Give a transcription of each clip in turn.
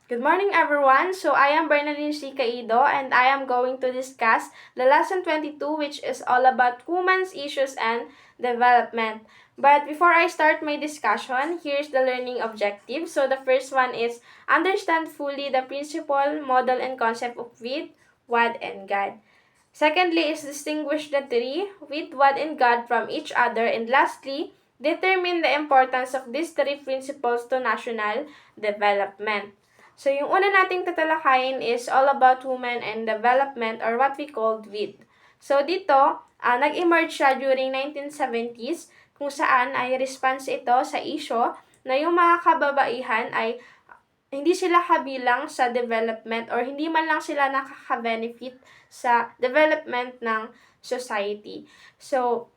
Good morning, everyone. So, I am Bernalyn C. Caido, and I am going to discuss the lesson 22, which is all about women's issues and development. But before I start my discussion, here's the learning objective. So, the first one is understand fully the principle, model, and concept of with, what, and God. Secondly is distinguish the three, with, what, and God from each other. And lastly, determine the importance of these three principles to national development. So, yung una nating tatalakayin is all about women and development or what we called WID. So, dito, nag-emerge siya during 1970s kung saan ay response ito sa issue na yung mga kababaihan ay hindi sila kabilang sa development or hindi man lang sila nakaka-benefit sa development ng society. So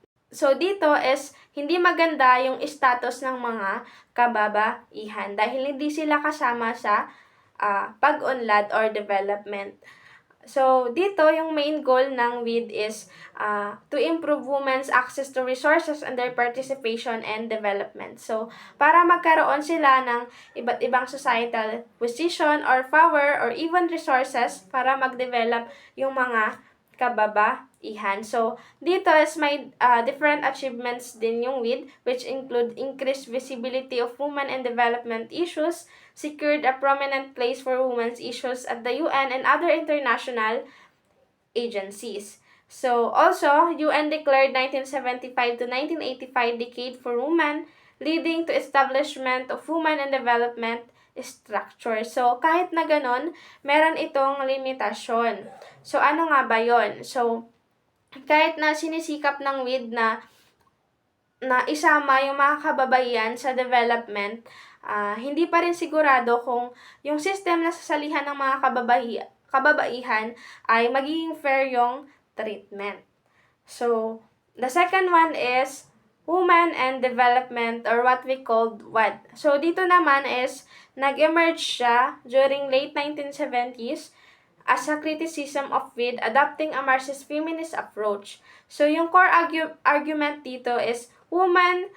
dito is hindi maganda yung status ng mga kababaihan dahil hindi sila kasama sa pag-unlad or development. So, dito, yung main goal ng WID is to improve women's access to resources and their participation and development. So, para magkaroon sila ng iba't ibang societal position or power or even resources para mag-develop yung mga kababaihan. So, dito is may different achievements din yung WID, which include increased visibility of women and development issues, secured a prominent place for women's issues at the UN and other international agencies. So, also, UN declared 1975 to 1985 Decade for Women, leading to establishment of women and development structure. So, kahit na ganon, meron itong limitasyon. So, ano nga ba yon? So, kahit na sinisikap ng WID na isama yung mga kababaihan sa development, hindi pa rin sigurado kung yung system na sasalihan ng mga kababaihan ay magiging fair yung treatment. So, the second one is women and development or what we called WAD. So, dito naman is nag-emerge siya during late 1970s as a criticism of WID adopting a Marxist feminist approach. So, yung core argument dito is women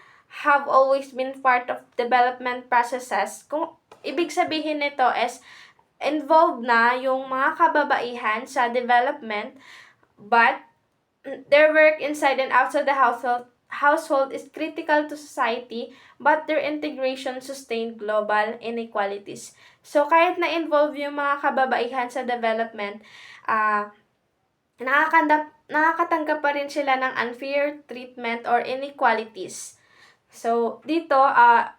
have always been part of development processes. Kung ibig sabihin nito is involved na yung mga kababaihan sa development, but their work inside and outside the household is critical to society, but their integration sustained global inequalities. So, kahit na-involve yung mga kababaihan sa development, nakakatanggap pa rin sila ng unfair treatment or inequalities. So, dito,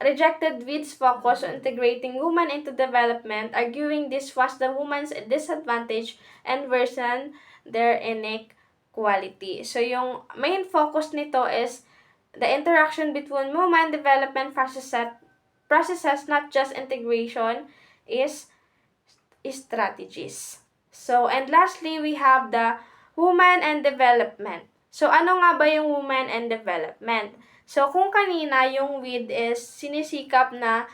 rejected WID's focus on integrating women into development, arguing this was the woman's disadvantage and worsen their inequality. So, yung main focus nito is the interaction between women development processes not just integration, is strategies. So, and lastly, we have the women and development. So, ano nga ba yung women and development? So, kung kanina yung WID is sinisikap na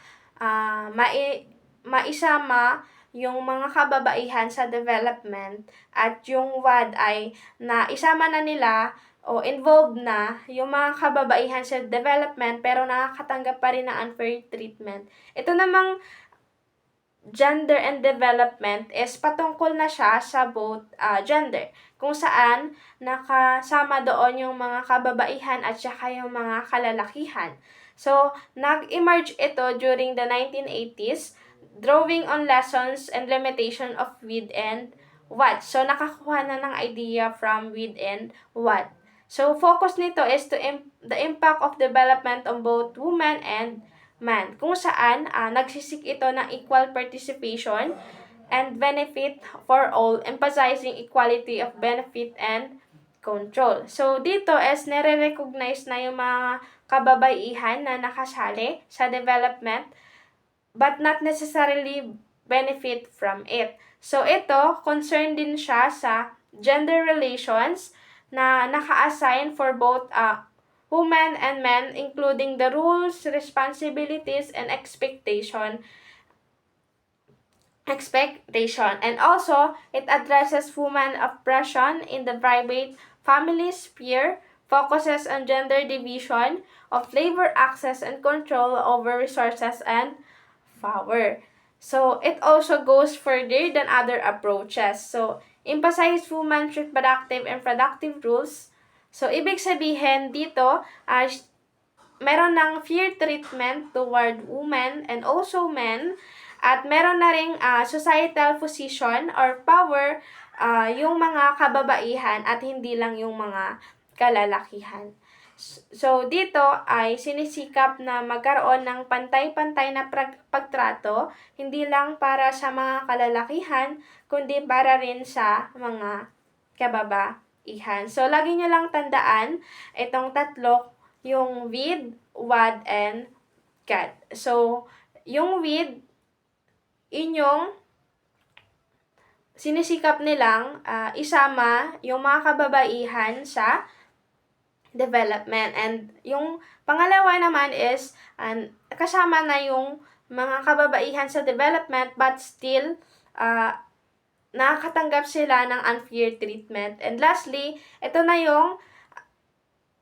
maisama yung mga kababaihan sa development at yung WAD ay na isama na nila o involved na yung mga kababaihan sa development pero nakakatanggap pa rin ng unfair treatment. Ito namang gender and development is patungkol na siya sa both gender, kung saan nakasama doon yung mga kababaihan at saka yung mga kalalakihan. So, nag-emerge ito during the 1980s, drawing on lessons and limitation of WID and WAD. So, nakakuha na ng idea from WID and WAD. So, focus nito is to the impact of development on both women and man, kung saan nagsisik ito ng equal participation and benefit for all, emphasizing equality of benefit and control. So, dito is nare-recognize na yung mga kababaihan na nakasali sa development but not necessarily benefit from it. So, ito, concerned din siya sa gender relations na naka-assign for both women and men, including the rules, responsibilities, and expectation. And also, it addresses women oppression in the private family sphere, focuses on gender division of labor access and control over resources and power. So, it also goes further than other approaches. So, emphasize women's reproductive and productive rules. So, ibig sabihin dito, meron ng fear treatment toward women and also men. At meron na ring societal position or power yung mga kababaihan at hindi lang yung mga kalalakihan. So, dito ay sinisikap na magkaroon ng pantay-pantay na pagtrato, hindi lang para sa mga kalalakihan, kundi para rin sa mga kababaihan. So, lagi nyo lang tandaan, itong tatlo, yung with, wad, and cat. So, yung with, inyong sinisikap nilang isama yung mga kababaihan sa development. And yung pangalawa naman is kasama na yung mga kababaihan sa development but still nakakatanggap sila ng unfair treatment. And lastly, ito na yung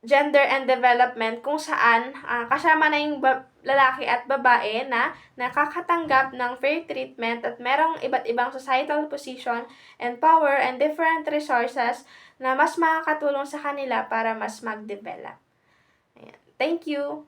gender and development kung saan kasama na yung lalaki at babae na nakakatanggap ng fair treatment at merong iba't ibang societal position and power and different resources na mas makakatulong sa kanila para mas mag-develop. Ayan. Thank you!